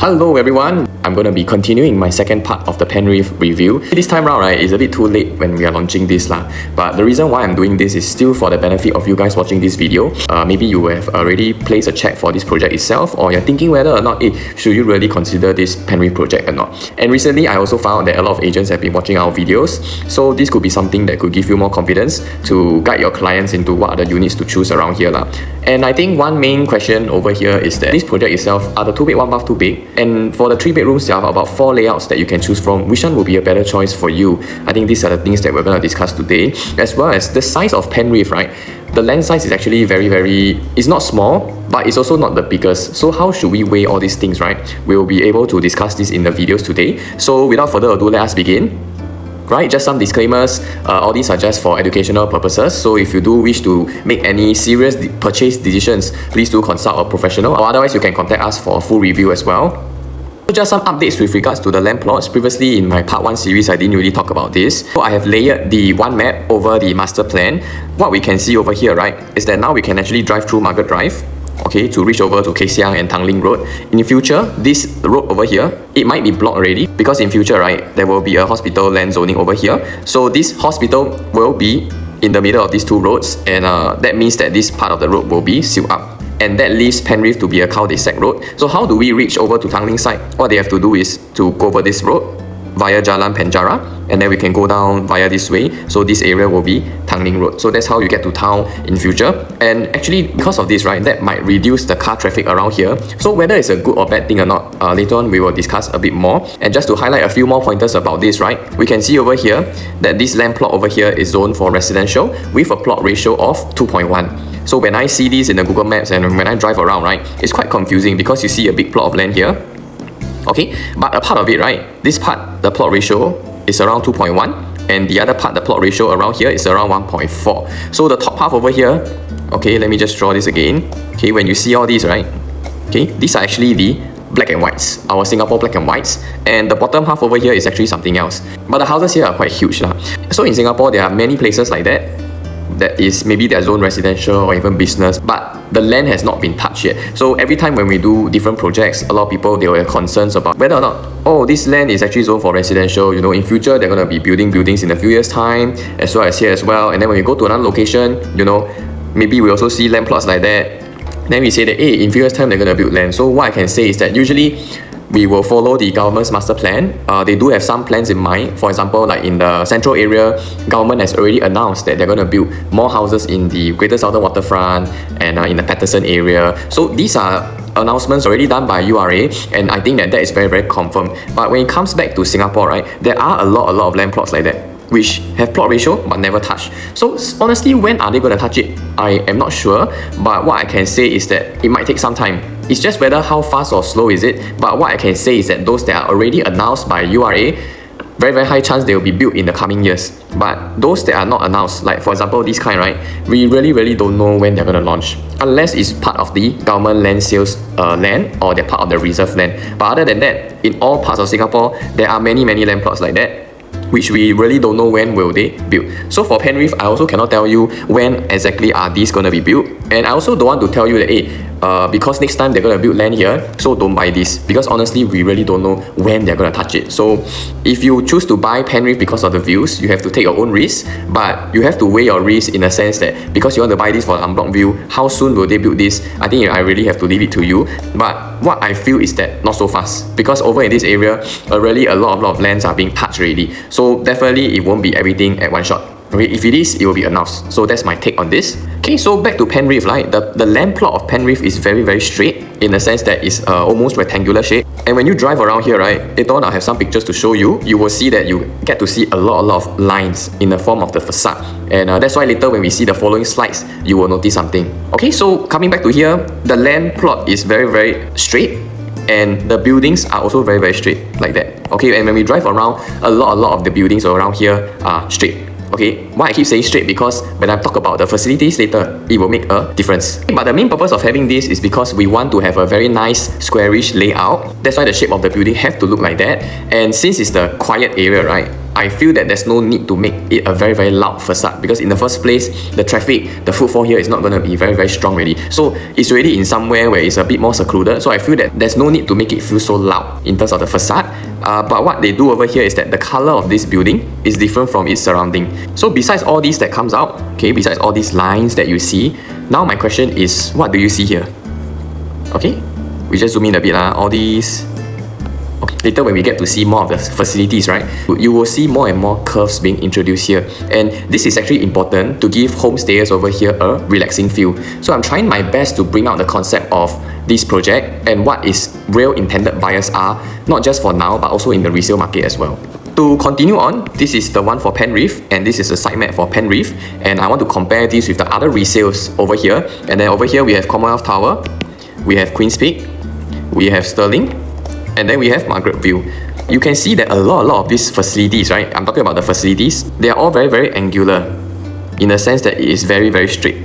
Hello everyone, I'm going to be continuing my second part of the Penrith review. This time round, right, it's a bit too late when we are launching this lah. But the reason why I'm doing this is still for the benefit of you guys watching this video. Maybe you have already placed a check for this project itself, or you're thinking whether or not, should you really consider this Penrith project or not. And recently, I also found that a lot of agents have been watching our videos, so this could be something that could give you more confidence to guide your clients into what are the units to choose around here lah. And I think one main question over here is that this project itself, are the 2 bed 1 bath too big? And for the 3 bedrooms, there are about 4 layouts that you can choose from. Which one will be a better choice for you? I think these are the things that we're going to discuss today, as well as the size of Penrith, right? The land size is actually it's not small, but it's also not the biggest. So how should we weigh all these things, right? We'll be able to discuss this in the videos today. So without further ado, let us begin. Right, just some disclaimers, all these are just for educational purposes, so if you do wish to make any serious purchase decisions, please do consult a professional, or otherwise you can contact us for a full review as well. Just some updates with regards to the land plots. Previously in my part 1 series, I didn't really talk about this. So I have layered the one map over the master plan. What we can see over here, right, is that now we can actually drive through Margaret Drive, okay, to reach over to Kay Siang and Tanglin Road. In future, this road over here, it might be blocked already, because in future, right, there will be a hospital land zoning over here. So this hospital will be in the middle of these 2 roads, and that means that this part of the road will be sealed up. And that leaves Penrith to be a cul-de-sac road. So how do we reach over to Tanglin side? What they have to do is to go over this road via Jalan Penjara, and then we can go down via this way. So this area will be Tanglin Road. So that's how you get to town in future. And actually, because of this, right, that might reduce the car traffic around here. So whether it's a good or bad thing or not, later on we will discuss a bit more. And just to highlight a few more pointers about this, right, we can see over here that this land plot over here is zoned for residential with a plot ratio of 2.1. So when I see this in the Google Maps and when I drive around, right, it's quite confusing because you see a big plot of land here. Okay, but a part of it, right, this part, the plot ratio is around 2.1, and the other part, the plot ratio around here is around 1.4. So the top half over here, okay, let me just draw this again. Okay, when you see all these, right, okay, these are actually the black and whites, our Singapore black and whites, and the bottom half over here is actually something else. But the houses here are quite huge lah. So in Singapore, there are many places like that is maybe their zone residential or even business, but the land has not been touched yet. So every time when we do different projects, a lot of people, they will have concerns about whether or not, oh, this land is actually zoned for residential, you know, in future they're going to be building buildings in a few years time, as well as here as well. And then when we go to another location, you know, maybe we also see land plots like that, then we say that, hey, in few years time they're going to build land. So what I can say is that usually we will follow the government's master plan. They do have some plans in mind. For example, like in the central area, government has already announced that they're going to build more houses in the Greater Southern Waterfront and in the Patterson area. So these are announcements already done by URA, and I think that is very, very confirmed. But when it comes back to Singapore, right, there are a lot of land plots like that, which have plot ratio but never touched. So honestly, when are they going to touch it? I am not sure, but what I can say is that it might take some time. It's just whether how fast or slow is it. But what I can say is that those that are already announced by URA, very, very high chance they will be built in the coming years. But those that are not announced, like for example this kind, right, we really don't know when they're going to launch, unless it's part of the government land sales land, or they're part of the reserve land. But other than that, in all parts of Singapore, there are many land plots like that, which we really don't know when will they build. So for Penrith, I also cannot tell you when exactly are these going to be built. And I also don't want to tell you that, hey, because next time they're going to build land here, so don't buy this. Because honestly, we really don't know when they're going to touch it. So if you choose to buy Penrith because of the views, you have to take your own risk. But you have to weigh your risk in a sense that because you want to buy this for an unblocked view, how soon will they build this? I think I really have to leave it to you. But what I feel is that not so fast. Because over in this area, really a lot of lands are being touched already. So definitely it won't be everything at one shot. Okay, if it is, it will be announced. So that's my take on this. Okay, so back to Penrith, right? The land plot of Penrith is very straight, in the sense that it's almost rectangular shape. And when you drive around here, right, later on I'll have some pictures to show you. You will see that you get to see a lot of lines in the form of the facade. And that's why later when we see the following slides, you will notice something. Okay, so coming back to here, the land plot is very straight, and the buildings are also very straight like that. Okay, and when we drive around, a lot of the buildings around here are straight. Okay, why I keep saying straight? Because when I talk about the facilities later, it will make a difference. But the main purpose of having this is because we want to have a very nice squarish layout. That's why the shape of the building have to look like that. And since it's the quiet area, right, I feel that there's no need to make it a very, very loud facade, because in the first place, the traffic, the footfall here is not going to be very, very strong already. So it's already in somewhere where it's a bit more secluded. So I feel that there's no need to make it feel so loud in terms of the facade. But what they do over here is that the color of this building is different from its surrounding. So besides all these that comes out, okay, besides all these lines that you see, now my question is, what do you see here? Okay, we just zoom in a bit, all these. Okay. Later when we get to see more of the facilities, right, you will see more and more curves being introduced here. And this is actually important to give homestayers over here a relaxing feel. So I'm trying my best to bring out the concept of this project and what is real intended buyers are, not just for now, but also in the resale market as well. To continue on, this is the one for Penrith, and this is a site map for Penrith. And I want to compare this with the other resales over here. And then over here we have Commonwealth Tower, we have Queen's Peak, we have Sterling, and then we have Margaret View. You can see that a lot of these facilities, right? I'm talking about the facilities. They are all very, very angular in the sense that it is very, very straight.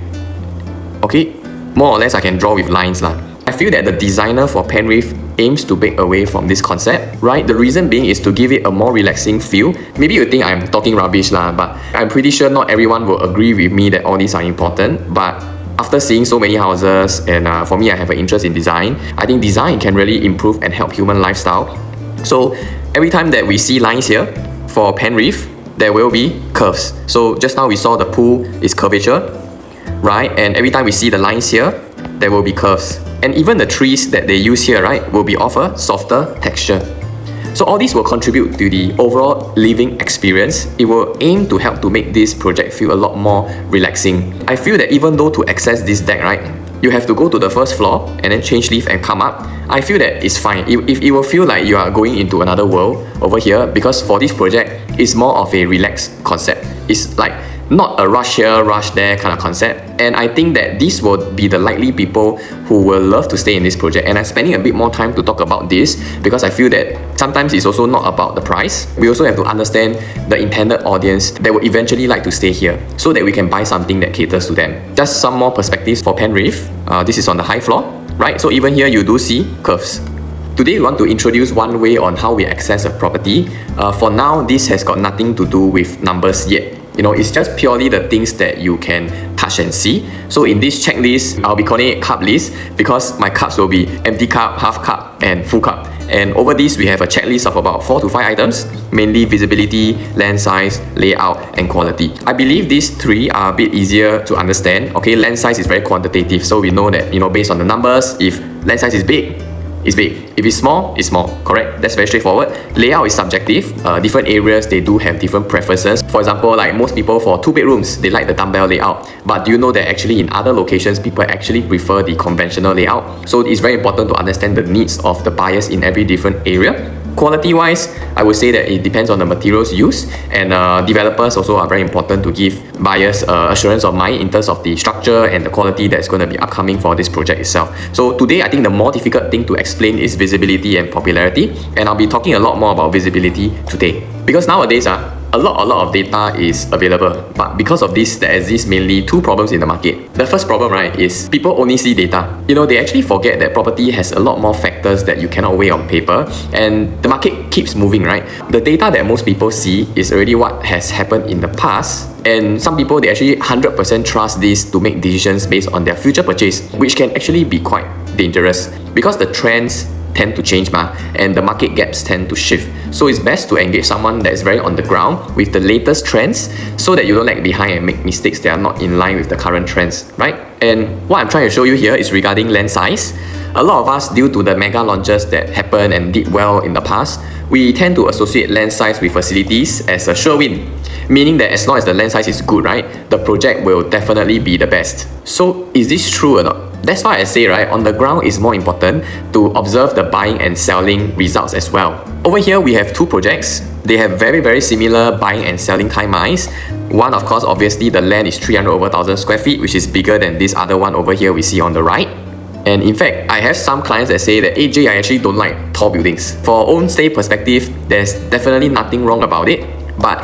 Okay, more or less I can draw with lines lah. I feel that the designer for Penrith aims to break away from this concept, right? The reason being is to give it a more relaxing feel. Maybe you think I'm talking rubbish lah, but I'm pretty sure not everyone will agree with me that all these are important. But after seeing so many houses, and for me, I have an interest in design, I think design can really improve and help human lifestyle. So every time that we see lines here for Penrith, there will be curves. So just now we saw the pool is curvature, right? And every time we see the lines here, there will be curves. And even the trees that they use here, right, will be of a softer texture. So all these will contribute to the overall living experience. It will aim to help to make this project feel a lot more relaxing. I feel that even though to access this deck, right, you have to go to the first floor and then change lift and come up, I feel that it's fine. It will feel like you are going into another world over here, because for this project, it's more of a relaxed concept. It's like not a rush here, rush there kind of concept. And I think that this will be the likely people who will love to stay in this project. And I'm spending a bit more time to talk about this because I feel that sometimes it's also not about the price. We also have to understand the intended audience that will eventually like to stay here, so that we can buy something that caters to them. Just some more perspectives for Penrith. This is on the high floor, right? So even here you do see curves. Today we want to introduce one way on how we access a property. For now, this has got nothing to do with numbers yet. You know, it's just purely the things that you can touch and see. So in this checklist, I'll be calling it cup list because my cups will be empty cup, half cup, and full cup. And over this, we have a checklist of about 4 to 5 items, mainly visibility, land size, layout, and quality. I believe these 3 are a bit easier to understand. Okay, land size is very quantitative, so we know that, you know, based on the numbers, if land size is big, it's big. If it's small, correct? That's very straightforward. Layout is subjective. Different areas, they do have different preferences. For example, like most people for 2 bedrooms, they like the dumbbell layout. But do you know that actually in other locations, people actually prefer the conventional layout? So it's very important to understand the needs of the buyers in every different area. Quality-wise, I would say that it depends on the materials used, and developers also are very important to give buyers assurance of mind in terms of the structure and the quality that's going to be upcoming for this project itself. So today, I think the more difficult thing to explain is visibility and popularity, and I'll be talking a lot more about visibility today. Because nowadays, a lot of data is available, but because of this, there exists mainly 2 problems in the market. The first problem, right, is people only see data. You know, they actually forget that property has a lot more factors that you cannot weigh on paper, and the market keeps moving, right? The data that most people see is already what has happened in the past, and some people, they actually 100% trust this to make decisions based on their future purchase, which can actually be quite dangerous because the trends tend to change and the market gaps tend to shift. So it's best to engage someone that is very on the ground with the latest trends, so that you don't lag behind and make mistakes that are not in line with the current trends, right? And what I'm trying to show you here is regarding land size. A lot of us, due to the mega launches that happened and did well in the past, we tend to associate land size with facilities as a sure win, meaning that as long as the land size is good, right, the project will definitely be the best. So is this true or not? That's why I say, right, on the ground is more important to observe the buying and selling results as well. Over here, we have 2 projects. They have very, very similar buying and selling timelines. One, of course, obviously, the land is 300 over 1,000 square feet, which is bigger than this other one over here we see on the right. And in fact, I have some clients that say that, AJ, I actually don't like tall buildings. For own stay perspective, there's definitely nothing wrong about it. But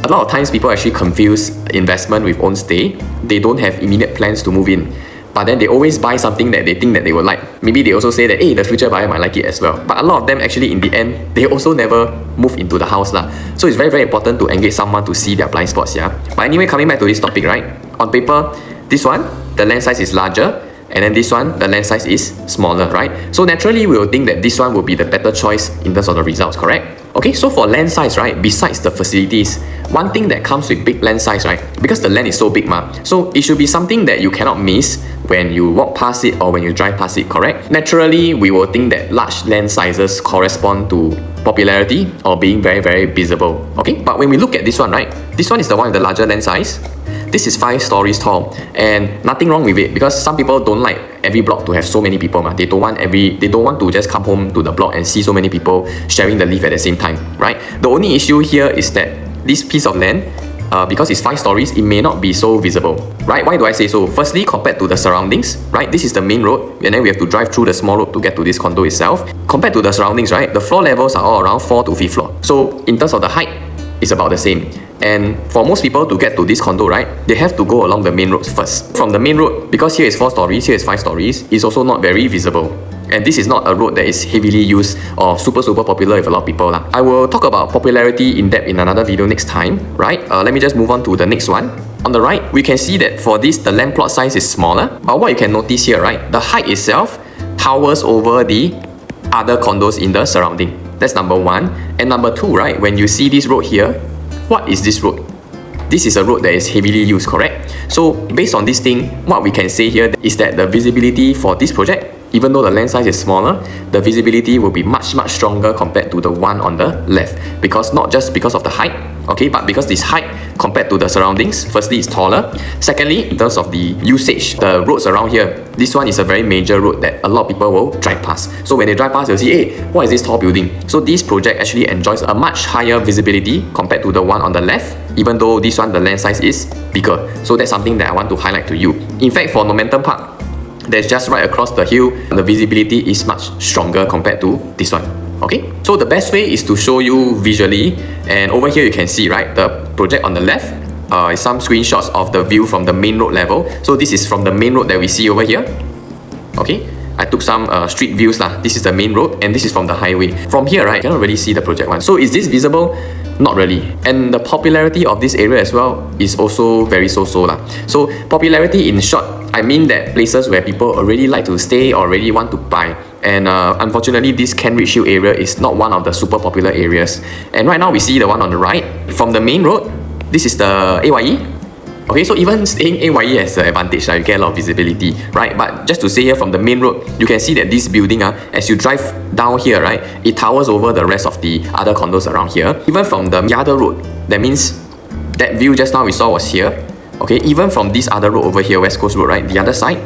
a lot of times, people actually confuse investment with own stay. They don't have immediate plans to move in. but then they always buy something that they think that they will like. Maybe they also say that, hey, the future buyer might like it as well. But a lot of them actually in the end, they also never move into the house lah. So it's very, very important to engage someone to see their blind spots, yeah. But anyway, coming back to this topic, right? On paper, this one, the land size is larger, and then this one, the land size is smaller, right? So naturally, we will think that this one will be the better choice in terms of the results, correct? Okay, so for land size, right, besides the facilities, one thing that comes with big land size, right, because the land is so big, so it should be something that you cannot miss when you walk past it or when you drive past it, correct? Naturally, we will think that large land sizes correspond to popularity or being very, very visible, okay? But when we look at this one, right, this one is the one with the larger land size. This is 5 stories tall, and nothing wrong with it because some people don't like every block to have so many people. They don't want to just come home to the block and see so many people sharing the lift at the same time, right? The only issue here is that this piece of land, because it's 5 stories, it may not be so visible, right? Why do I say so? Firstly, compared to the surroundings, right? This is the main road, and then we have to drive through the small road to get to this condo itself. Compared to the surroundings, right? The floor levels are all around 4 to 5th floor. So in terms of the height, it's about the same. And for most people to get to this condo, right, they have to go along the main roads first. From the main road, because here is 4 stories, here is 5 stories, it's also not very visible. And this is not a road that is heavily used or super popular with a lot of people. I will talk about popularity in depth in another video next time, right? Let me just move on to the next one. On the right, we can see that for this, the land plot size is smaller. But what you can notice here, right, the height itself towers over the other condos in the surrounding. That's number one. And number two, right, when you see this road here, what is this road? This is a road that is heavily used, correct? So based on this thing, what we can say here is that the visibility for this project, even though the land size is smaller, the visibility will be much stronger compared to the one on the left. Because not just because of the height, okay, but because this height compared to the surroundings, firstly, it's taller. Secondly, in terms of the usage, the roads around here, this one is a very major road that a lot of people will drive past. So when they drive past, they'll see, hey, what is this tall building? So this project actually enjoys a much higher visibility compared to the one on the left, even though this one, the land size is bigger. So that's something that I want to highlight to you. In fact, for Momentum Park, that's just right across the hill, the visibility is much stronger compared to this one. Okay, so the best way is to show you visually, and over here you can see, right, the project on the left is some screenshots of the view from the main road level. So this is from the main road that we see over here. Okay, I took some street views lah. This is the main road, and this is from the highway. From here, right, you cannot really see the project one. So is this visible? Not really. And the popularity of this area as well is also very so-so lah. So popularity in short, I mean that places where people already like to stay or already want to buy. And unfortunately, this Kent Ridge Hill area is not one of the super popular areas. And right now we see the one on the right. From the main road, this is the AYE. Okay, so even staying AYE has an advantage, you get a lot of visibility, right? But just to say here from the main road, you can see that this building, as you drive down here, right, it towers over the rest of the other condos around here. Even from the other road, that means that view just now we saw was here. Okay, even from this other road over here, West Coast Road, right, the other side,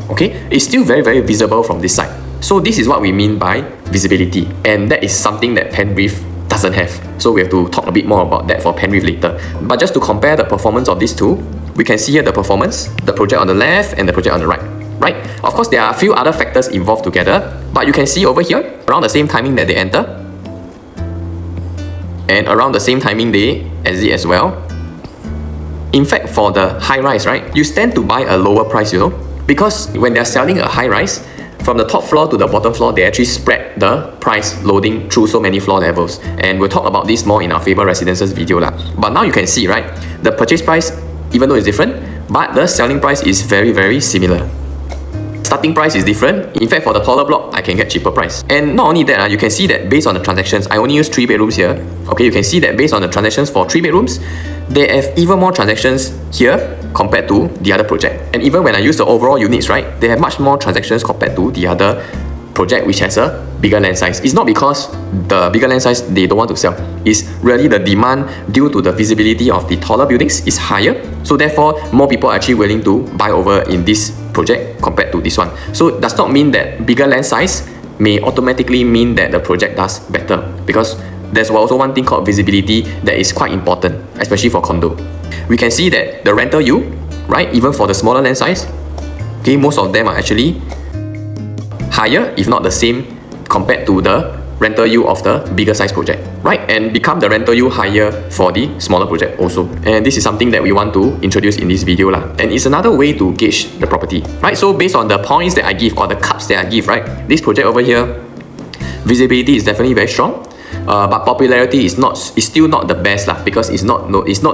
okay, it's still very visible from this side. So this is what we mean by visibility, and that is something that Penrith doesn't have. So we have to talk a bit more about that for Penrith later. But just to compare the performance of these two, we can see here the performance, the project on the left and the project on the right. Right? Of course, there are a few other factors involved together, but you can see over here, around the same timing that they enter, and around the same timing they exit as well. In fact, for the high-rise, right, you tend to buy a lower price, because when they're selling a high-rise, from the top floor to the bottom floor, they actually spread the price loading through so many floor levels. And we'll talk about this more in our favorite residences video lah. But now you can see, right, the purchase price, even though it's different, but the selling price is very similar. Starting price is different. In fact, for the taller block, I can get cheaper price. And not only that, you can see that based on the transactions, I only use 3 bedrooms here. Okay, you can see that based on the transactions for 3 bedrooms, they have even more transactions here compared to the other project. And even when I use the overall units, right, they have much more transactions compared to the other project which has a bigger land size. It's not because the bigger land size they don't want to sell. It's really the demand due to the visibility of the taller buildings is higher. So therefore, more people are actually willing to buy over in this project compared to this one. So it does not mean that bigger land size may automatically mean that the project does better, because there's also one thing called visibility that is quite important, especially for condo. We can see that the rental yield, right, even for the smaller land size, okay, most of them are actually higher, if not the same, compared to the rental yield of the bigger size project, right? And become the rental yield higher for the smaller project also. And this is something that we want to introduce in this video lah. And it's another way to gauge the property, right? So based on the points that I give or the cups that I give, right? This project over here, visibility is definitely very strong. But popularity is still not the best lah, because it's not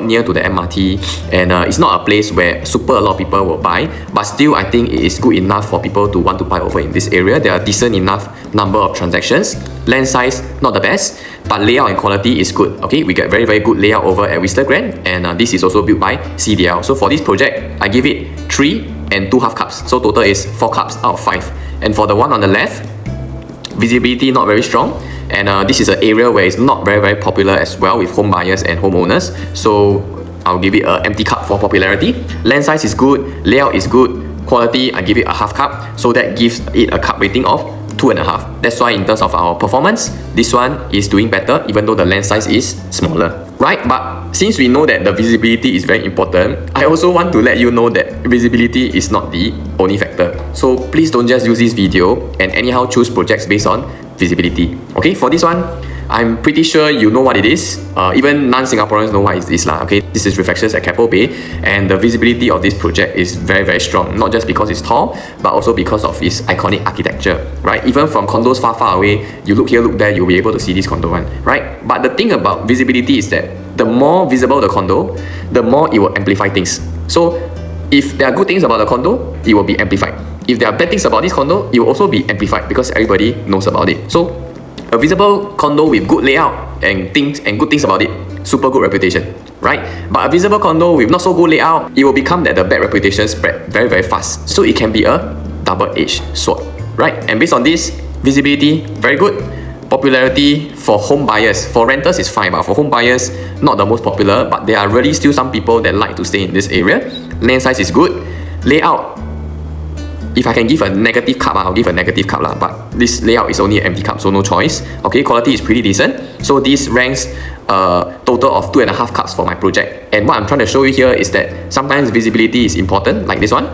near to the MRT, and it's not a place where a lot of people will buy. But still, I think it is good enough for people to want to buy over in this area. There are decent enough number of transactions. Land size not the best, but layout and quality is good. Okay, we get very good layout over at Whistler Grand, and this is also built by CDL. So for this project, I give it 3 and 2 half cups. So total is 4 cups out of 5. And for the one on the left, visibility not very strong. And this is an area where it's not very popular as well with home buyers and homeowners. So I'll give it an empty cup for popularity. Land size is good, layout is good, quality I give it a half cup. So that gives it a cup rating of 2.5. That's why in terms of our performance, this one is doing better even though the land size is smaller, right? But since we know that the visibility is very important, I also want to let you know that visibility is not the only factor. So please don't just use this video and anyhow choose projects based on visibility. Okay, for this one, I'm pretty sure you know what it is. Even non-Singaporeans know what it is lah. Okay, this is Reflections at Keppel Bay, and the visibility of this project is very strong. Not just because it's tall, but also because of its iconic architecture, right? Even from condos far away, you look here, look there, you'll be able to see this condo one, right? But the thing about visibility is that the more visible the condo, the more it will amplify things. So if there are good things about the condo, it will be amplified. If there are bad things about this condo, it will also be amplified because everybody knows about it. So a visible condo with good layout and good things about it, super good reputation, right? But a visible condo with not so good layout, it will become that the bad reputation spread very fast. So it can be a double-edged sword, right? And based on this, visibility very good. Popularity for home buyers, for renters is fine, but for home buyers, not the most popular, but there are really still some people that like to stay in this area. Land size is good. Layout, if I can give a negative cup, I'll give a negative cup lah. But this layout is only an empty cup, so no choice. Okay, quality is pretty decent. So this ranks a total of 2.5 cups for my project. And what I'm trying to show you here is that sometimes visibility is important, like this one,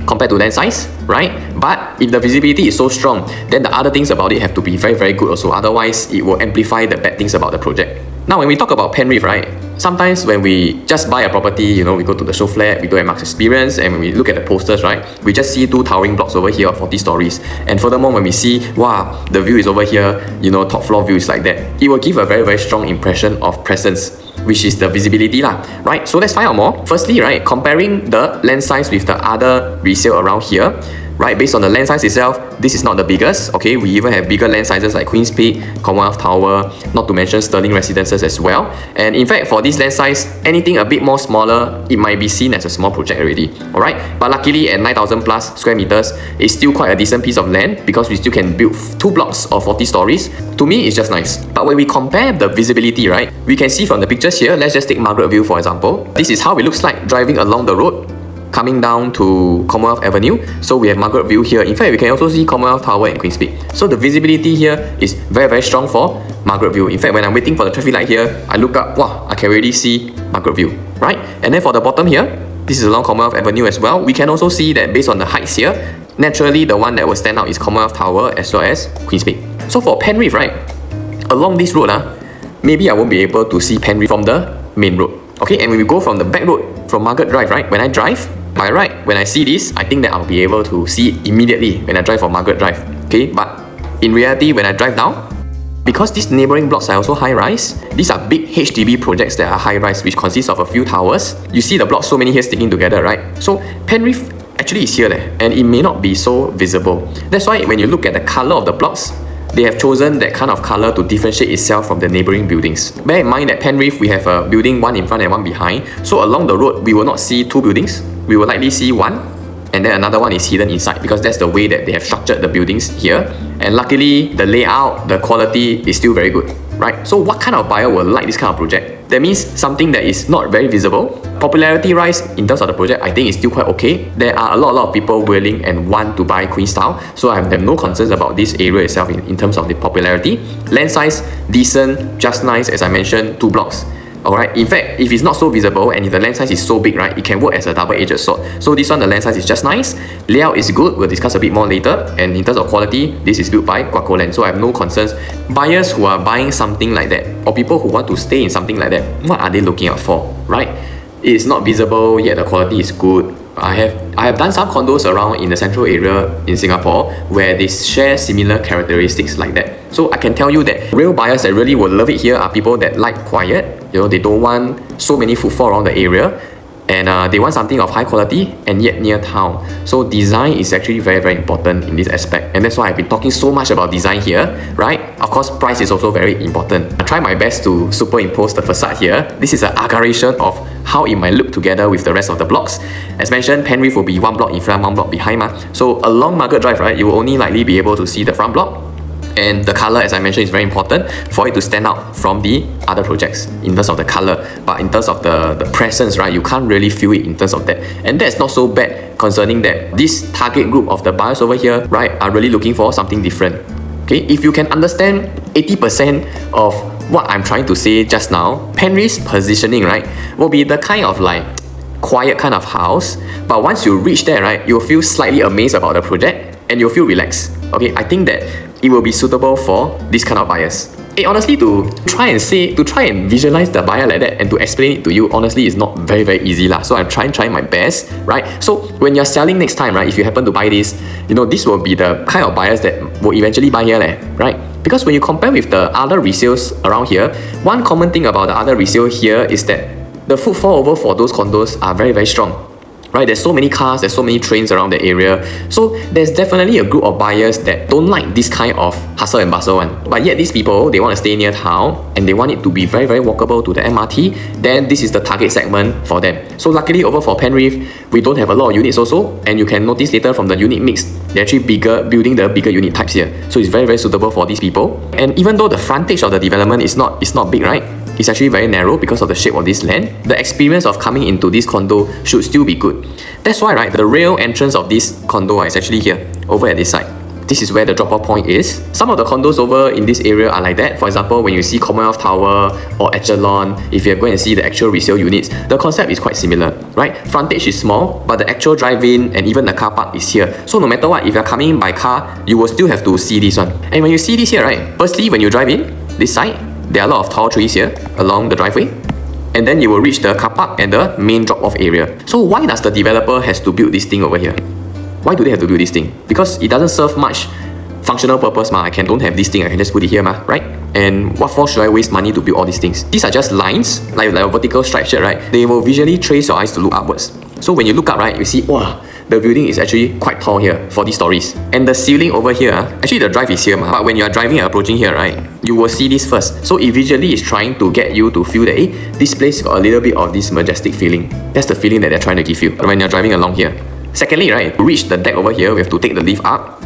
compared to land size, right? But if the visibility is so strong, then the other things about it have to be very good also. Otherwise, it will amplify the bad things about the project. Now, when we talk about Penrith, right? Sometimes when we just buy a property, you know, we go to the show flat, we do a Max Experience, and when we look at the posters, right? We just see 2 towering blocks over here of 40 stories. And furthermore, when we see, wow, the view is over here, you know, top floor view is like that, it will give a very strong impression of presence, which is the visibility lah, right? So let's find out more. Firstly, right, comparing the land size with the other resale around here, right? Based on the land size itself, this is not the biggest. Okay, we even have bigger land sizes like Queen's Peak, Commonwealth Tower, not to mention Sterling Residences as well. And in fact, for this land size, anything a bit more smaller, it might be seen as a small project already. Alright, but luckily at 9,000 plus square meters, it's still quite a decent piece of land because we still can build 2 blocks of 40 stories. To me, it's just nice. But when we compare the visibility, right, we can see from the pictures here. Let's just take Margaret View for example. This is how it looks like driving along the road, coming down to Commonwealth Avenue. So we have Margaret View here. In fact, we can also see Commonwealth Tower and Queen's Peak. So the visibility here is very strong for Margaret View. In fact, when I'm waiting for the traffic light here, I look up, wow, I can already see Margaret View, right? And then for the bottom here, this is along Commonwealth Avenue as well. We can also see that based on the heights here, naturally the one that will stand out is Commonwealth Tower as well as Queen's Peak. So for Penrith, right, along this road, maybe I won't be able to see Penrith from the main road. Okay, and when we go from the back road, from Margaret Drive, right, when I drive, by right, when I see this, I think that I'll be able to see it immediately when I drive from Margaret Drive. Okay, but in reality, when I drive down, because these neighboring blocks are also high-rise, these are big HDB projects that are high-rise, which consists of a few towers. You see the blocks so many here sticking together, right? So Penrith actually is here there, and it may not be so visible. That's why when you look at the color of the blocks, they have chosen that kind of color to differentiate itself from the neighboring buildings. Bear in mind that Penrith, we have a building, one in front and one behind. So along the road, we will not see 2 buildings. We will likely see one, and then another one is hidden inside because that's the way that they have structured the buildings here. And luckily, the layout, the quality is still very good, right? So what kind of buyer will like this kind of project? That means something that is not very visible. Popularity rise in terms of the project, I think is still quite okay. There are a lot of people willing and want to buy Queenstown, so I have no concerns about this area itself in terms of the popularity. Land size, decent, just nice, as I mentioned, 2 blocks. Alright, in fact, if it's not so visible and if the land size is so big, right, it can work as a double-edged sword. So this one, the land size is just nice. Layout is good, we'll discuss a bit more later. And in terms of quality, this is built by Guaco Land, so I have no concerns. Buyers who are buying something like that, or people who want to stay in something like that, what are they looking out for, right? It is not visible, yet the quality is good. I have done some condos around in the central area in Singapore where they share similar characteristics like that. So I can tell you that real buyers that really will love it here are people that like quiet. You know, they don't want so many footfall around the area, and they want something of high quality and yet near town. So design is actually very, very important in this aspect, and that's why I've been talking so much about design here, right? Of course, price is also very important. I try my best to superimpose the facade here. This is an aggravation of how it might look together with the rest of the blocks. As mentioned, Penrith will be one block in front, one block behind. So along Margaret Drive, right, you will only likely be able to see the front block. And the color, as I mentioned, is very important for it to stand out from the other projects in terms of the color. But in terms of the presence, right, you can't really feel it in terms of that. And that's not so bad, concerning that this target group of the buyers over here, right, are really looking for something different. Okay, if you can understand 80% of what I'm trying to say just now, Penrith's positioning, right, will be the kind of like quiet kind of house. But once you reach there, right, you'll feel slightly amazed about the project and you'll feel relaxed. Okay, I think that it will be suitable for this kind of buyers. Honestly, to try and visualize the buyer like that and to explain it to you, honestly, is not very, very easy lah. So I'm trying my best, right? So when you're selling next time, right, if you happen to buy this, you know, this will be the kind of buyers that will eventually buy here, right? Because when you compare with the other resales around here, one common thing about the other resale here is that the footfall over for those condos are very, very strong. Right, there's so many cars, there's so many trains around the area. So there's definitely a group of buyers that don't like this kind of hustle and bustle one. But yet these people, they want to stay near town and they want it to be very, very walkable to the MRT. Then this is the target segment for them. So luckily over for Penrith, we don't have a lot of units also. And you can notice later from the unit mix, they're actually building the bigger unit types here. So it's very, very suitable for these people. And even though the frontage of the development is not big, right? It's actually very narrow because of the shape of this land. The experience of coming into this condo should still be good. That's why, right, the real entrance of this condo is actually here, over at this side. This is where the drop-off point is. Some of the condos over in this area are like that. For example, when you see Commonwealth Tower or Echelon, if you're going to see the actual resale units, the concept is quite similar, right? Frontage is small, but the actual drive-in and even the car park is here. So no matter what, if you're coming in by car, you will still have to see this one. And when you see this here, right, firstly, when you drive in, this side, there are a lot of tall trees here along the driveway. And then you will reach the car park and the main drop-off area. So why does the developer has to build this thing over here? Why do they have to build this thing? Because it doesn't serve much functional purpose. I don't have this thing, I can just put it here, right? And what for should I waste money to build all these things? These are just lines, like a vertical structure, right? They will visually trace your eyes to look upwards. So when you look up, right, you see, wow, the building is actually quite tall here, 40 stories. And the ceiling over here, actually the drive is here, but when you are driving and approaching here, right, you will see this first. So it visually is trying to get you to feel that, this place got a little bit of this majestic feeling. That's the feeling that they're trying to give you when you're driving along here. Secondly, right, to reach the deck over here, we have to take the lift up.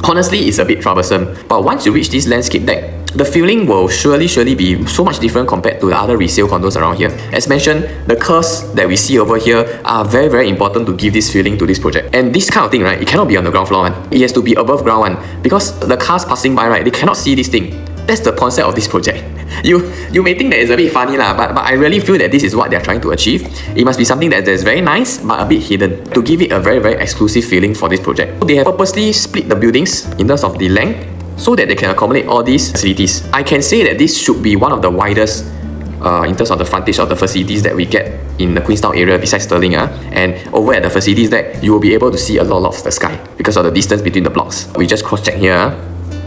Honestly, it's a bit troublesome, but once you reach this landscape deck, the feeling will surely be so much different compared to the other resale condos around here. As mentioned, the curves that we see over here are very, very important to give this feeling to this project. And this kind of thing, right, it cannot be on the ground floor, It has to be above ground, because the cars passing by, right, they cannot see this thing. That's the concept of this project. You may think that it's a bit funny, but I really feel that this is what they're trying to achieve. It must be something that is very nice, but a bit hidden, to give it a very, very exclusive feeling for this project. So they have purposely split the buildings in terms of the length, so that they can accommodate all these facilities. I can say that this should be one of the widest in terms of the frontage of the facilities that we get in the Queenstown area besides Stirling. And over at the facilities deck, you will be able to see a lot of the sky because of the distance between the blocks. We just cross-check here.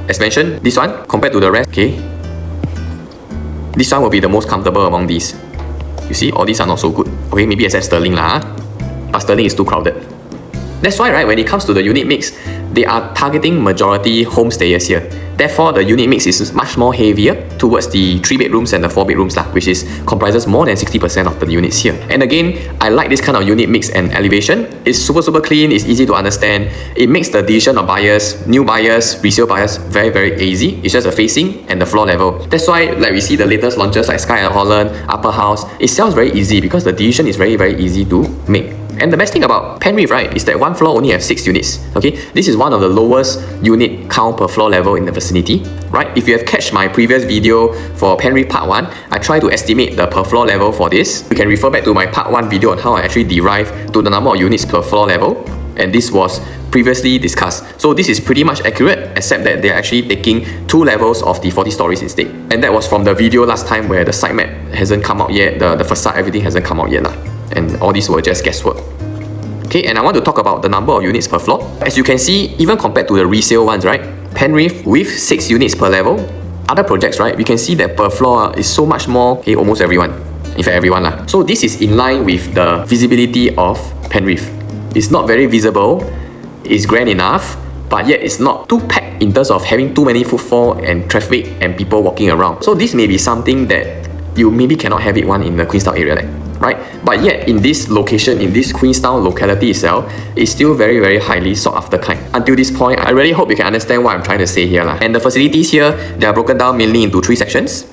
As mentioned, this one, compared to the rest, okay, this one will be the most comfortable among these. You see, all these are not so good. Okay, maybe except Stirling but Stirling is too crowded. That's why, right, when it comes to the unit mix, they are targeting majority homestayers here. Therefore, the unit mix is much more heavier towards the 3 bedrooms and the 4 bedrooms, which comprises more than 60% of the units here. And again, I like this kind of unit mix and elevation. It's super clean, it's easy to understand. It makes the decision of buyers, new buyers, resale buyers, very, very easy. It's just a facing and the floor level. That's why, like we see the latest launches like Sky and Holland, Upper House, it sells very easy because the decision is very, very easy to make. And the best thing about Penrith, right, is that one floor only have 6 units. Okay, this is one of the lowest unit count per floor level in the vicinity, right? If you have catched my previous video for Penrith Part 1, I try to estimate the per floor level for this. You can refer back to my Part 1 video on how I actually derive to the number of units per floor level. And this was previously discussed. So this is pretty much accurate, except that they're actually taking 2 levels of the 40 stories instead. And that was from the video last time where the site map hasn't come out yet, the facade, everything hasn't come out yet. And all these were just guesswork. Okay, and I want to talk about the number of units per floor. As you can see, even compared to the resale ones, right? Penrith with 6 units per level. Other projects, right? We can see that per floor is so much more, okay, almost everyone. In fact, everyone lah. So this is in line with the visibility of Penrith. It's not very visible, it's grand enough, but yet it's not too packed in terms of having too many footfall and traffic and people walking around. So this may be something that you maybe cannot have it one in the Queenstown area, right? But yet in this location, in this Queenstown locality itself, it's still very, very highly sought after kind. Until this point, I really hope you can understand what I'm trying to say here. And the facilities here, they are broken down mainly into 3 sections.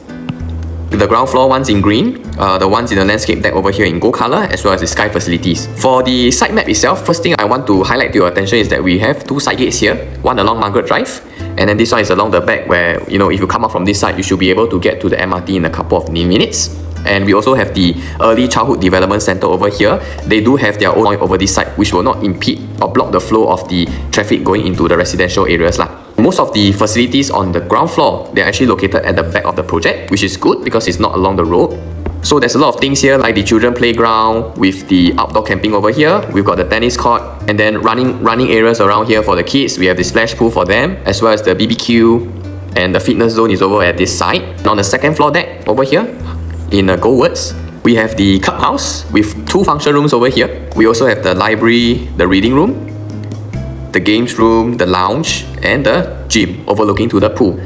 The ground floor ones in green, the ones in the landscape deck over here in gold color, as well as the sky facilities. For the site map itself, first thing I want to highlight to your attention is that we have 2 side gates here, one along Margaret Drive, and then this one is along the back where, you know, if you come out from this side, you should be able to get to the MRT in a couple of minutes. And we also have the Early Childhood Development Center over here. They do have their own point over this side, which will not impede or block the flow of the traffic going into the residential areas lah. Most of the facilities on the ground floor, they're actually located at the back of the project, which is good because it's not along the road. So there's a lot of things here like the children playground with the outdoor camping over here. We've got the tennis court and then running areas around here for the kids. We have the splash pool for them, as well as the BBQ, and the fitness zone is over at this side. And on the second floor deck over here, in Goldwards, we have the clubhouse with 2 function rooms over here. We also have the library, the reading room, the games room, the lounge, and the gym overlooking to the pool.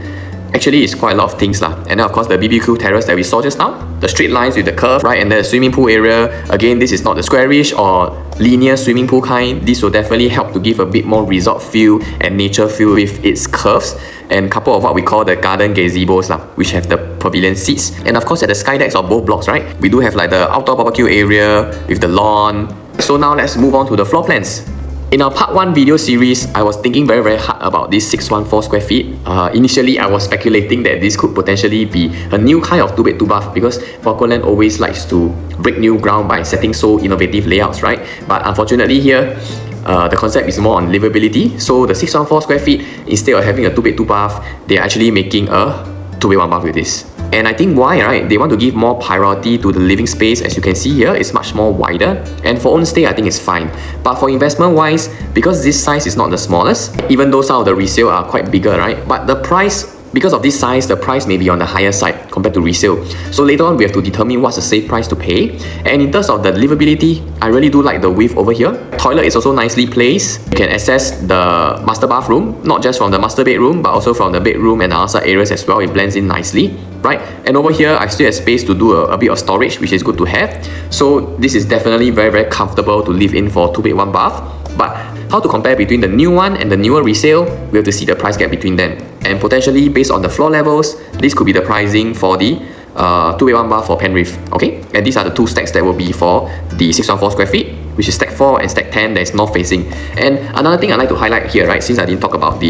Actually, it's quite a lot of things lah. And then of course the BBQ terrace that we saw just now, the straight lines with the curve, right? And the swimming pool area. Again, this is not the squarish or linear swimming pool kind. This will definitely help to give a bit more resort feel and nature feel with its curves. And a couple of what we call the garden gazebos lah, which have the pavilion seats. And of course at the sky decks of both blocks, right, we do have like the outdoor barbecue area with the lawn. So now let's move on to the floor plans. In our part 1 video series, I was thinking very, very hard about this 614 square feet. Initially, I was speculating that this could potentially be a new kind of 2-bed 2-bath because Falkland always likes to break new ground by setting so innovative layouts, right? But unfortunately here, the concept is more on livability. So the 614 square feet, instead of having a 2-bed 2-bath, they're actually making a 2-bed 1-bath with this. And I think why, right? They want to give more priority to the living space. As you can see here, it's much more wider. And for own stay, I think it's fine. But for investment wise, because this size is not the smallest, even though some of the resale are quite bigger, right? But the price, because of this size, the price may be on the higher side compared to resale. So later on, we have to determine what's a safe price to pay. And in terms of the livability, I really do like the width over here. Toilet is also nicely placed. You can access the master bathroom, not just from the master bedroom, but also from the bedroom and the outside areas as well. It blends in nicely, right? And over here, I still have space to do a bit of storage, which is good to have. So this is definitely very, very comfortable to live in for 2-bed 1-bath. But how to compare between the new one and the newer resale, we have to see the price gap between them. And potentially, based on the floor levels, this could be the pricing for the 2-bed 1-bath for Penrith. Okay, and these are the 2 stacks that will be for the 614 square feet, which is stack 4 and stack 10 that is north facing. And another thing I'd like to highlight here, right, since I didn't talk about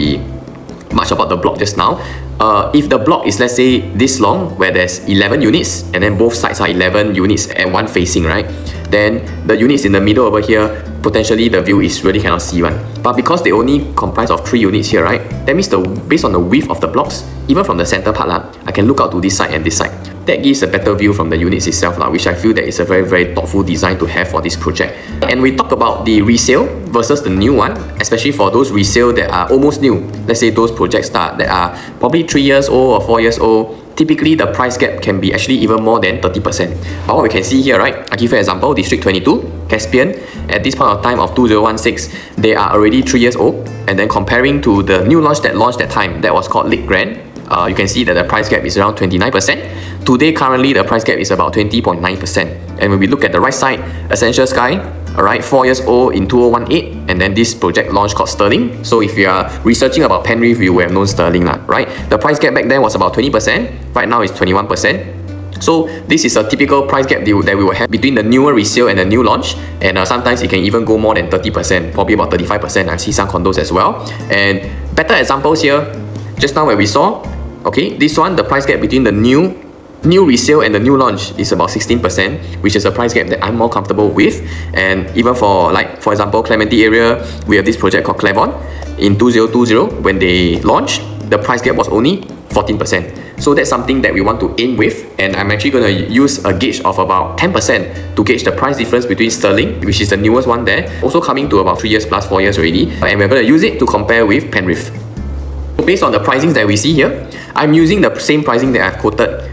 much about the block just now, if the block is, let's say, this long, where there's 11 units, and then both sides are 11 units and one facing, right? Then the units in the middle over here, potentially the view is really cannot see one. But because they only comprise of 3 units here, right? That means based on the width of the blocks, even from the center part, I can look out to this side and this side. That gives a better view from the units itself, which I feel that is a very, very thoughtful design to have for this project. And we talk about the resale versus the new one, especially for those resale that are almost new. Let's say those projects that are probably 3 years old or 4 years old. Typically, the price gap can be actually even more than 30%. But what we can see here, right? I'll give you an example. District 22, Caspian, at this point of time of 2016, they are already 3 years old. And then comparing to the new launch that launched that time, that was called Lake Grand, you can see that the price gap is around 29%. Today, currently, the price gap is about 20.9%. And when we look at the right side, Essential Sky, alright, 4 years old in 2018, and then this project launch called Sterling. So if you are researching about Penrith, you will have known Sterling, right? The price gap back then was about 20%, right now it's 21%. So this is a typical price gap that we will have between the newer resale and the new launch, and sometimes it can even go more than 30%, probably about 35%. I see some condos as well. And better examples here, just now where we saw, okay, this one, the price gap between the new resale and the new launch is about 16%, which is a price gap that I'm more comfortable with. And even for, like, for example, Clementi area, we have this project called Clevon in 2020. When they launched, the price gap was only 14%. So that's something that we want to aim with, and I'm actually going to use a gauge of about 10% to gauge the price difference between Sterling, which is the newest one there, also coming to about 3 years plus 4 years already, and we're going to use it to compare with Penrith. So based on the pricings that we see here, I'm using the same pricing that I've quoted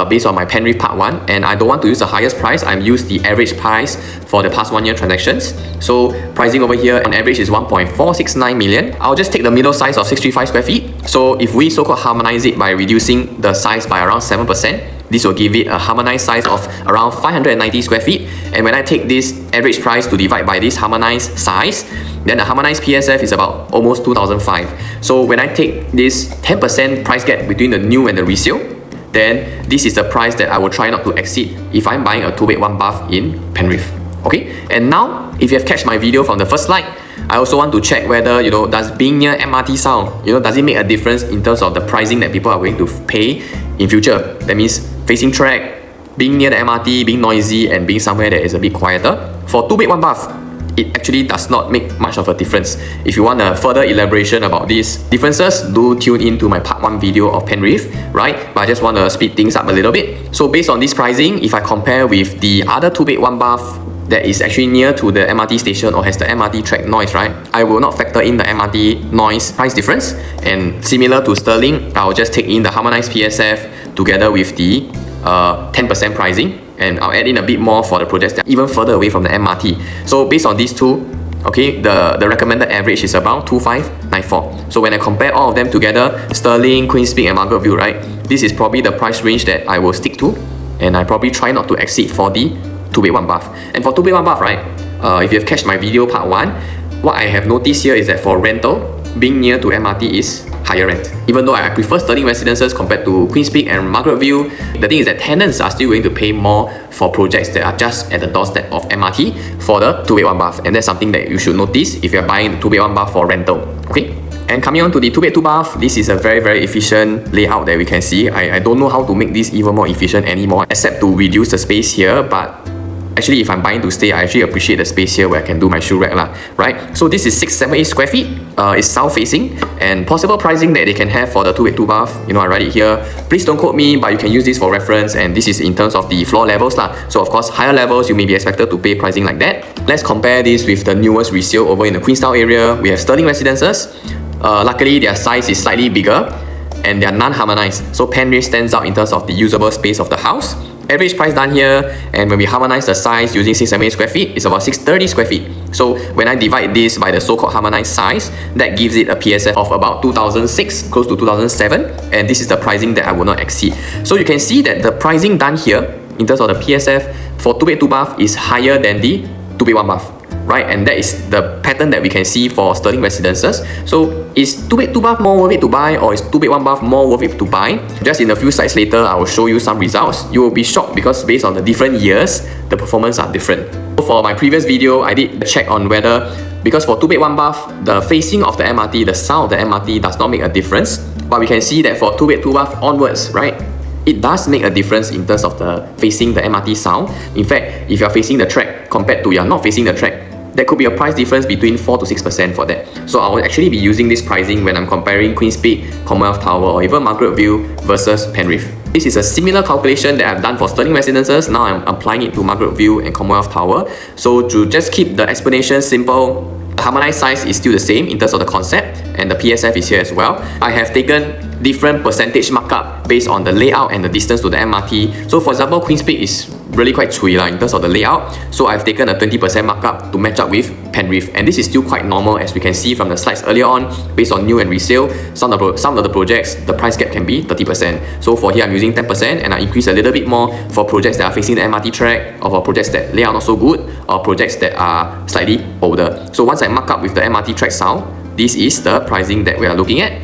based on my Penrith part 1, and I don't want to use the highest price. I'm used the average price for the past 1 year transactions. So pricing over here on average is 1.469 million. I'll just take the middle size of 635 square feet. So if we so-called harmonize it by reducing the size by around 7%, this will give it a harmonized size of around 590 square feet. And when I take this average price to divide by this harmonized size, then the harmonized PSF is about almost 2005. So when I take this 10% price gap between the new and the resale, then this is the price that I will try not to exceed if I'm buying a 2-bed 1-bath in Penrith. Okay, and now if you have catched my video from the first slide, I also want to check whether, does being near MRT sound, does it make a difference in terms of the pricing that people are going to pay in future? That means facing track, being near the MRT, being noisy, and being somewhere that is a bit quieter. For 2-bed 1-bath, it actually does not make much of a difference. If you want a further elaboration about these differences, do tune into my part 1 video of Penrith, right? But I just want to speed things up a little bit. So based on this pricing, if I compare with the other 2-bed 1-bath that is actually near to the MRT station or has the MRT track noise, right? I will not factor in the MRT noise price difference. And similar to Sterling, I'll just take in the harmonized PSF together with the 10% pricing, and I'll add in a bit more for the projects that are even further away from the MRT. So based on these two, okay, the recommended average is about 2594. So when I compare all of them together, Sterling, Queen's Peak and Margaret View, right, this is probably the price range that I will stick to, and I probably try not to exceed for the 2-bed 1-bath. And for 2-bed 1-bath, right, if you have catched my video part 1, what I have noticed here is that for rental, being near to MRT is higher rent. Even though I prefer Sterling residences compared to Queen's Peak and Margaret View, the thing is that tenants are still willing to pay more for projects that are just at the doorstep of MRT for the 2-bed 1-bath, and that's something that you should notice if you're buying the 2-bed 1-bath for rental. Okay. And coming on to the 2-bed 2-bath, this is a very, very efficient layout that we can see. I don't know how to make this even more efficient anymore, except to reduce the space here, but actually, if I'm buying to stay, I actually appreciate the space here where I can do my shoe rack lah, right? So this is 678 square feet. It's south facing, and possible pricing that they can have for the 2-bed 2-bath. I write it here. Please don't quote me, but you can use this for reference, and this is in terms of the floor levels lah. So of course, higher levels you may be expected to pay pricing like that. Let's compare this with the newest resale over in the Queenstown area. We have Sterling residences. Luckily, their size is slightly bigger, and they are non-harmonized. So Penrith stands out in terms of the usable space of the house. Average price done here, and when we harmonize the size using 678 square feet, it's about 630 square feet. So when I divide this by the so-called harmonized size, that gives it a PSF of about 2006, close to 2007, and this is the pricing that I will not exceed. So you can see that the pricing done here, in terms of the PSF, for 2-bed 2-bath is higher than the 2-bed 1-bath. Right, and that is the pattern that we can see for Sterling residences. So is 2-bed 2-bath more worth it to buy, or is 2-bed 1-bath more worth it to buy? Just in a few slides later, I will show you some results. You will be shocked because based on the different years, the performance are different. For my previous video, I did check on whether, because for 2-bed 1-bath, the facing of the MRT, the sound of the MRT does not make a difference. But we can see that for 2-bed 2-bath onwards, right, it does make a difference in terms of the facing the MRT sound. In fact, if you're facing the track compared to you're not facing the track, there could be a price difference between 4 to 6% for that. So I will actually be using this pricing when I'm comparing Queen's Peak, Commonwealth Tower, or even Margaret View versus Penrith. This is a similar calculation that I've done for Sterling residences. Now I'm applying it to Margaret View and Commonwealth Tower. So to just keep the explanation simple, the harmonized size is still the same in terms of the concept, and the PSF is here as well. I have taken different percentage markup based on the layout and the distance to the MRT. So for example, Queen's Peak is really quite cui in terms of the layout. So I've taken a 20% markup to match up with Penrith, and this is still quite normal as we can see from the slides earlier on. Based on new and resale, some of the projects, the price gap can be 30%. So for here, I'm using 10%, and I increase a little bit more for projects that are facing the MRT track, or for projects that layout not so good, or projects that are slightly older. So once I mark up with the MRT track sound, this is the pricing that we are looking at.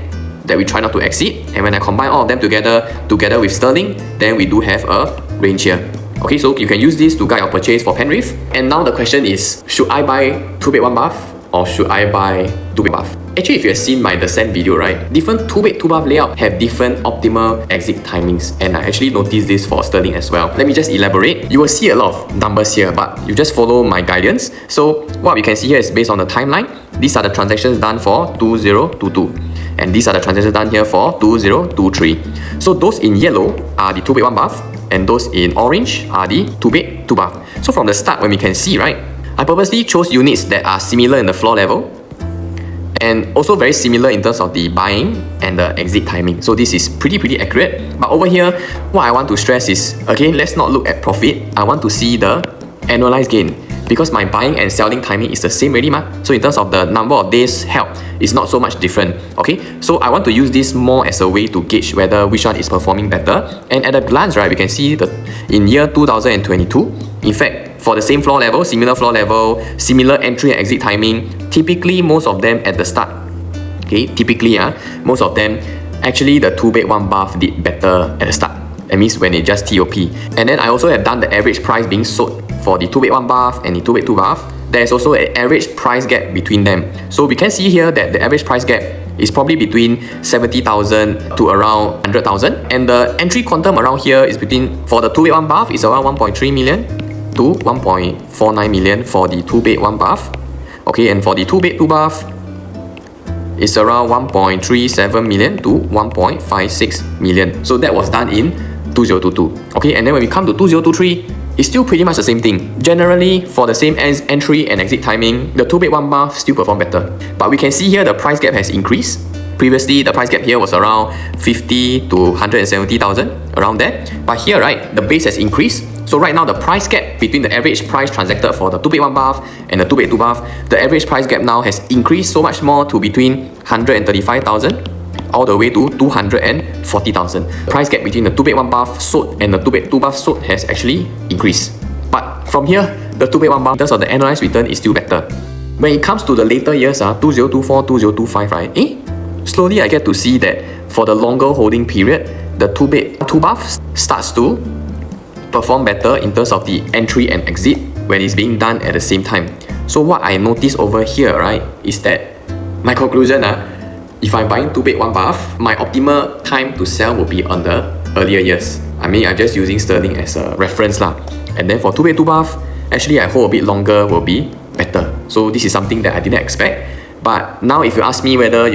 that we try not to exceed. And when I combine all of them together with sterling, then we do have a range here. Okay, so you can use this to guide your purchase for Penrith. And now the question is, should I buy 2-bed 1-bath or should I buy 2-bed bath? Actually, if you have seen my descent video, right, different 2-bed 2-bath layout have different optimal exit timings, and I actually noticed this for sterling as well. Let me just elaborate. You will see a lot of numbers here, but you just follow my guidance. So what we can see here is based on the timeline. These are the transactions done for 2022, and these are the transactions done here for 2023. So those in yellow are the 2-bed 1-bath, and those in orange are the 2-bed 2-bath. So from the start, when we can see, right, I purposely chose units that are similar in the floor level and also very similar in terms of the buying and the exit timing. So this is pretty accurate. But over here, what I want to stress is, again, let's not look at profit. I want to see the annualized gain, because my buying and selling timing is the same already, so in terms of the number of days held, it's not so much different. Okay, so I want to use this more as a way to gauge whether which one is performing better. And at a glance, right, we can see that in year 2022, in fact, for the same floor level, similar entry and exit timing, typically most of them at the start, okay, most of them, actually the 2-bed 1-bath did better at the start. That means when it just TOP. And then I also have done the average price being sold for the 2-bed 1-bath and the 2-bed 2-bath. There's also an average price gap between them. So we can see here that the average price gap is probably between 70,000 to around 100,000. And the entry quantum around here is between, for the 2-bed 1-bath is around 1.3 million to 1.49 million for the 2-bed 1-bath. Okay, and for the 2-bed 2-bath, it's around 1.37 million to 1.56 million. So that was done in 2022. Okay, and then when we come to 2023, it's still pretty much the same thing. Generally, for the same entry and exit timing, the 2-bed 1-bath still perform better. But we can see here the price gap has increased. Previously, the price gap here was around 50 to 170,000, around there. But here, right, the base has increased. So right now, the price gap between the average price transacted for the 2-bed 1-bath and the 2-bed 2-bath, the average price gap now has increased so much more to between 135,000 all the way to 240,000. Price gap between the 2-bed 1-bath sold and the 2-bed 2-bath sold has actually increased. But from here, the 2-bed 1-bath, in terms of the annualized return, is still better. When it comes to the later years, 2024, 2025, right, slowly I get to see that for the longer holding period, the 2-bed 2-bath starts to perform better in terms of the entry and exit when it's being done at the same time. So what I notice over here, right, is that my conclusion, if I'm buying 2-bed 1-bath, my optimal time to sell will be on the earlier years. I mean, I'm just using sterling as a reference lah. And then for 2-bed 2-bath, actually I hold a bit longer will be better. So this is something that I didn't expect. But now if you ask me whether,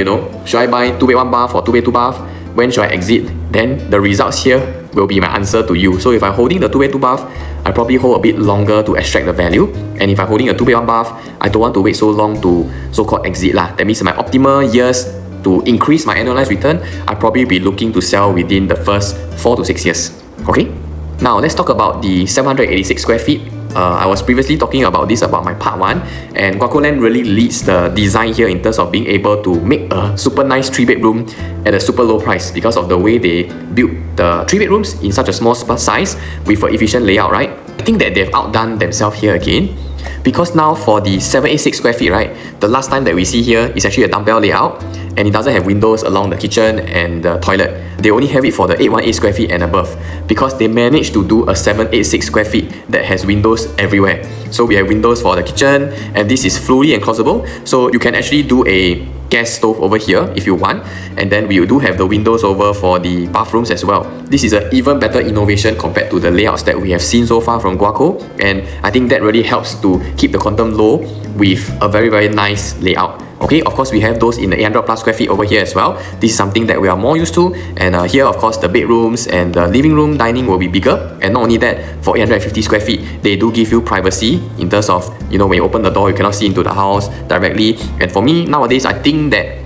should I buy 2-bed 1-bath or 2-bed 2-bath, when should I exit, then the results here will be my answer to you. So if I'm holding the 2-bed 2-bath, I probably hold a bit longer to extract the value. And if I'm holding a 2-bed 1-bath, I don't want to wait so long to so-called exit lah. That means my optimal years to increase my annualized return, I'll probably be looking to sell within the first 4 to 6 years. Okay? Now let's talk about the 786 square feet. I was previously talking about this about my part 1, and Guaco Land really leads the design here in terms of being able to make a super nice 3-bedroom at a super low price because of the way they built the 3 bedrooms in such a small size with an efficient layout, right? I think that they've outdone themselves here again, because now for the 786 square feet, right, the last time that we see here is actually a dumbbell layout, and it doesn't have windows along the kitchen and the toilet. They only have it for the 818 square feet and above, because they managed to do a 786 square feet that has windows everywhere. So we have windows for the kitchen, and this is fully enclosable, so you can actually do a gas stove over here if you want, and then we do have the windows over for the bathrooms as well. This is an even better innovation compared to the layouts that we have seen so far from Guaco, and I think that really helps to keep the quantum low with a very nice layout. Okay, of course we have those in the 800 plus square feet over here as well. This is something that we are more used to, and here of course the bedrooms and the living room, dining will be bigger. And not only that, for 850 square feet, they do give you privacy in terms of, when you open the door you cannot see into the house directly. And for me nowadays, I think that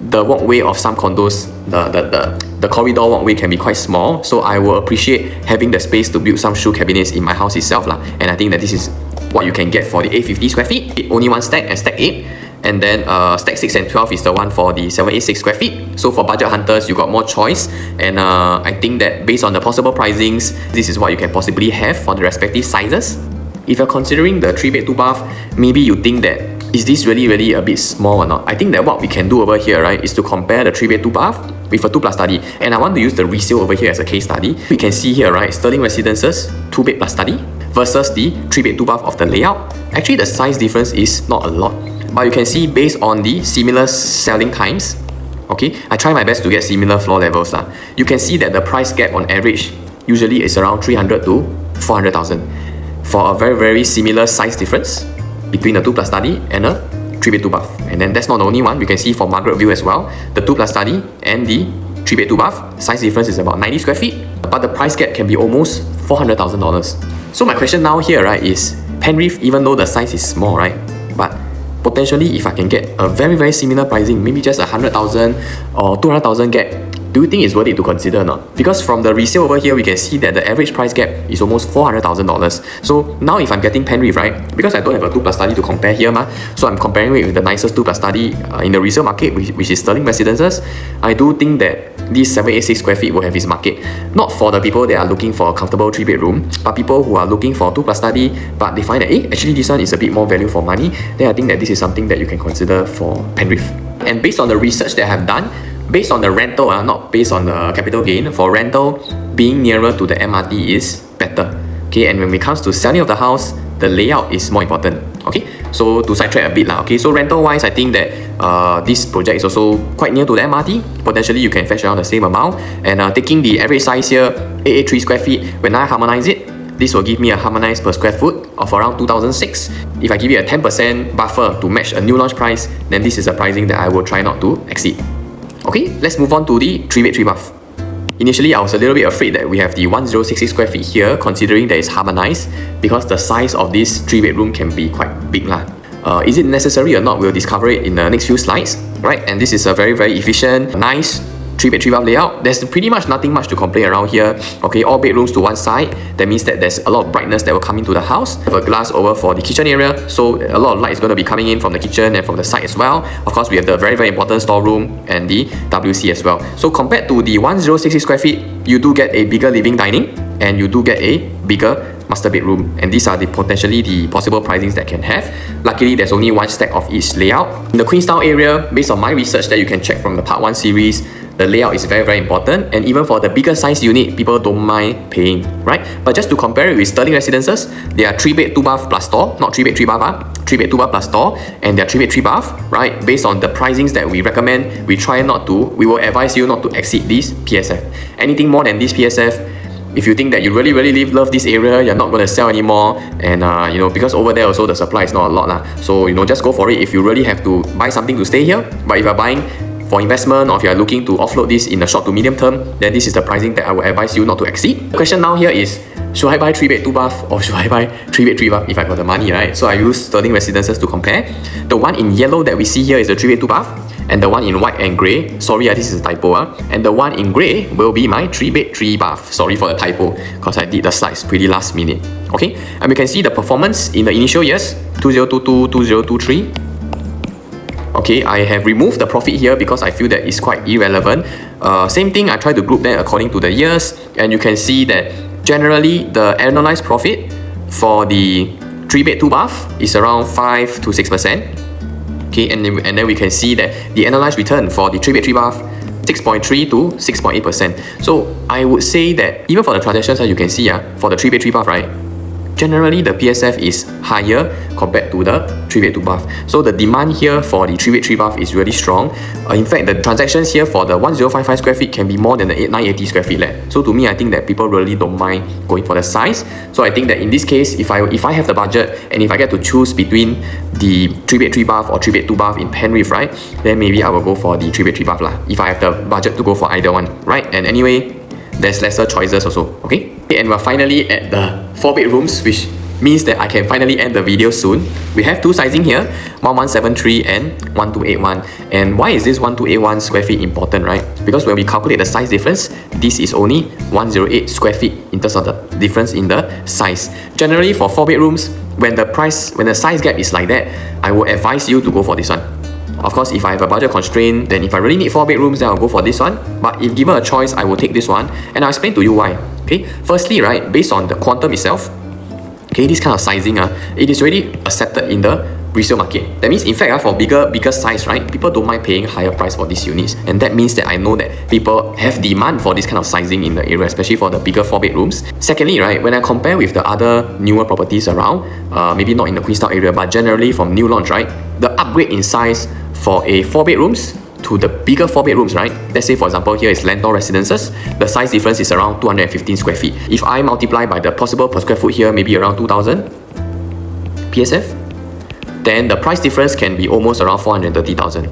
the walkway of some condos, the corridor walkway can be quite small, so I will appreciate having the space to build some shoe cabinets in my house itself lah. And I think that this is what you can get for the 850 square feet. Only one stack and stack 8. And then stack 6 and 12 is the one for the 786 square feet. So for budget hunters, you got more choice. And I think that based on the possible pricings, this is what you can possibly have for the respective sizes. If you're considering the 3-bed 2-bath, maybe you think that is this really a bit small or not? I think that what we can do over here, right, is to compare the 3-bed 2-bath with a 2+ study. And I want to use the resale over here as a case study. We can see here, right, Sterling Residences 2-bed plus study versus the 3-bed 2-bath of the layout. Actually, the size difference is not a lot, but you can see based on the similar selling times, okay, I try my best to get similar floor levels. You can see that the price gap on average usually is around 300 to 400,000 for a very similar size difference between a 2+ study and a 3-bed 2-bath. And then that's not the only one. We can see for Margaret View as well, the 2+ study and the 3-bed 2-bath size difference is about 90 square feet, but the price gap can be almost $400,000. So my question now here, right, is Penrith, even though the size is small, right, but potentially if I can get a very similar pricing, maybe just 100,000 or 200,000 gap, do you think it's worth it to consider or not? Because from the resale over here, we can see that the average price gap is almost $400,000. So now if I'm getting Penrith, right, because I don't have a 2+ study to compare here, so I'm comparing it with the nicest 2+ study in the resale market, which is Sterling Residences, I do think that this 786 square feet will have its market. Not for the people that are looking for a comfortable 3-bedroom, but people who are looking for a 2+ study, but they find that, actually this one is a bit more value for money, then I think that this is something that you can consider for Penrith. And based on the research that I have done, based on the rental, not based on the capital gain, for rental, being nearer to the MRT is better. Okay, and when it comes to selling of the house, the layout is more important. Okay, so to sidetrack a bit, okay, so rental wise, I think that this project is also quite near to the MRT. Potentially, you can fetch around the same amount. And taking the average size here, 883 square feet, when I harmonize it, this will give me a harmonized per square foot of around 2006. If I give you a 10% buffer to match a new launch price, then this is a pricing that I will try not to exceed. Okay, let's move on to the 3-bed 3-bath. Initially, I was a little bit afraid that we have the 1066 square feet here, considering that it's harmonized, because the size of this 3-bedroom can be quite big. Is it necessary or not? We'll discover it in the next few slides, right? And this is a very efficient, nice 3-bed 3-bath layout. There's pretty much nothing much to complain around here. Okay, all bedrooms to one side. That means that there's a lot of brightness that will come into the house. I have a glass over for the kitchen area, so a lot of light is going to be coming in from the kitchen and from the side as well. Of course, we have the very important storeroom and the WC as well. So compared to the 1066 square feet, you do get a bigger living dining and you do get a bigger master bedroom, and these are potentially the possible pricings that can have. Luckily, there's only one stack of each layout. In the Queenstown area, based on my research that you can check from the part 1 series, the layout is very important, and even for the bigger size unit, people don't mind paying, right? But just to compare it with Sterling Residences, they are 3-bed 2-bath plus store, not 3-bed 3-bath, 3-bed 2-bath plus store, and they are 3-bed 3-bath, right? Based on the pricings that we recommend, we will advise you not to exceed this PSF. Anything more than this PSF, if you think that you really love this area, you're not going to sell anymore, and because over there also the supply is not a lot, so just go for it if you really have to buy something to stay here. But if you're buying for investment, or if you're looking to offload this in the short to medium term, then this is the pricing that I would advise you not to exceed. The question now here is, should I buy 3-bed 2-bath or should I buy 3-bed 3-bath if I got the money, right? So I use Sterling Residences to compare. The one in yellow that we see here is the 3-bed 2-bath, and the one in white and grey, sorry, this is a typo, and the one in grey will be my 3-bed 3-bath. Sorry for the typo, because I did the slides pretty last minute. Okay, and we can see the performance in the initial years, 2022, 2023. Okay, I have removed the profit here because I feel that it's quite irrelevant. Same thing, I try to group them according to the years, and you can see that generally the analyzed profit for the 3-bed 2-bath is around 5 to 6%. Okay, and then we can see that the analyzed return for the 3-bed 3-bath 6.3 to 6.8%. So I would say that even for the transactions, you can see for the 3-bed 3-bath, right, generally the PSF is higher compared to the 3-bed 2-bath. So the demand here for the 3-bed 3-bath is really strong. In fact, the transactions here for the 1055 square feet can be more than the 980 square feet. So to me, I think that people really don't mind going for the size. So I think that in this case, if I have the budget and if I get to choose between the 3-bed 3-bath or 3-bed 2-bath in Penrith, right, then maybe I will go for the 3-bed 3-bath if I have the budget to go for either one, right? And anyway, there's lesser choices also, okay? And we're finally at the 4 bedrooms, which means that I can finally end the video soon. We have two sizing here, 1173 and 1281. And why is this 1281 square feet important, right? Because when we calculate the size difference, this is only 108 square feet in terms of the difference in the size. Generally, for 4 bedrooms, when the size gap is like that, I would advise you to go for this one. Of course, if I have a budget constraint, then if I really need 4 bedrooms, then I'll go for this one. But if given a choice, I will take this one, and I'll explain to you why. Okay, firstly, right, based on the quantum itself, okay, this kind of sizing, it is already accepted in the resale market. That means, in fact, for bigger size, right, people don't mind paying higher price for these units, and that means that I know that people have demand for this kind of sizing in the area, especially for the bigger 4 bedrooms. Secondly, right, when I compare with the other newer properties around, maybe not in the Queenstown area, but generally from new launch, right, the upgrade in size for a 4 bedrooms to the bigger 4 bedrooms, right? Let's say, for example, here is Lentor Residences. The size difference is around 215 square feet. If I multiply by the possible per square foot here, maybe around 2,000 PSF, then the price difference can be almost around 430,000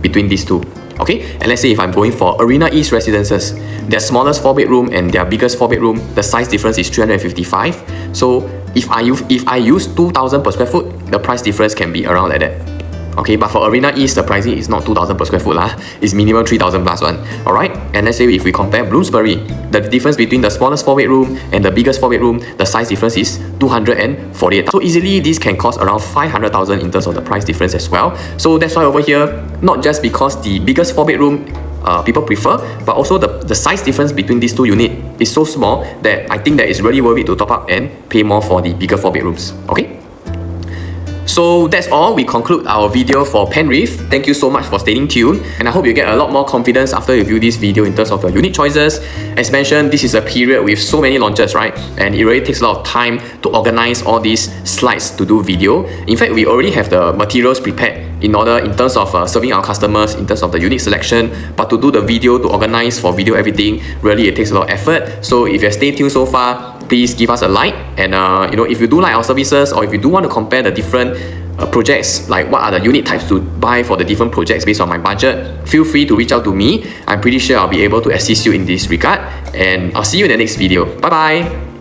between these two. Okay, and let's say if I'm going for Arena East Residences, their smallest 4 bedroom and their biggest 4 bedroom, the size difference is 355. So if I use 2,000 per square foot, the price difference can be around like that. Okay, but for Arena East, the pricing is not 2,000 per square foot lah. It's minimum 3,000 plus one. Alright, and let's say if we compare Bloomsbury, the difference between the smallest 4 bedroom and the biggest 4 bedroom, the size difference is 248. So easily this can cost around 500,000 in terms of the price difference as well. So that's why over here, not just because the biggest 4 bedroom people prefer, but also the size difference between these two units is so small that I think that it's really worth it to top up and pay more for the bigger 4 bedrooms. Okay. So that's all. We conclude our video for Penrith. Thank you so much for staying tuned, and I hope you get a lot more confidence after you view this video in terms of your unit choices. As mentioned, this is a period with so many launches, right? And it really takes a lot of time to organize all these slides to do video. In fact, we already have the materials prepared in terms of serving our customers, in terms of the unit selection, but to do the video, to organize for video everything, really it takes a lot of effort. So if you have stayed tuned so far, please give us a like, and if you do like our services, or if you do want to compare the different projects, like what are the unit types to buy for the different projects based on my budget, feel free to reach out to me. I'm pretty sure I'll be able to assist you in this regard, and I'll see you in the next video. Bye bye.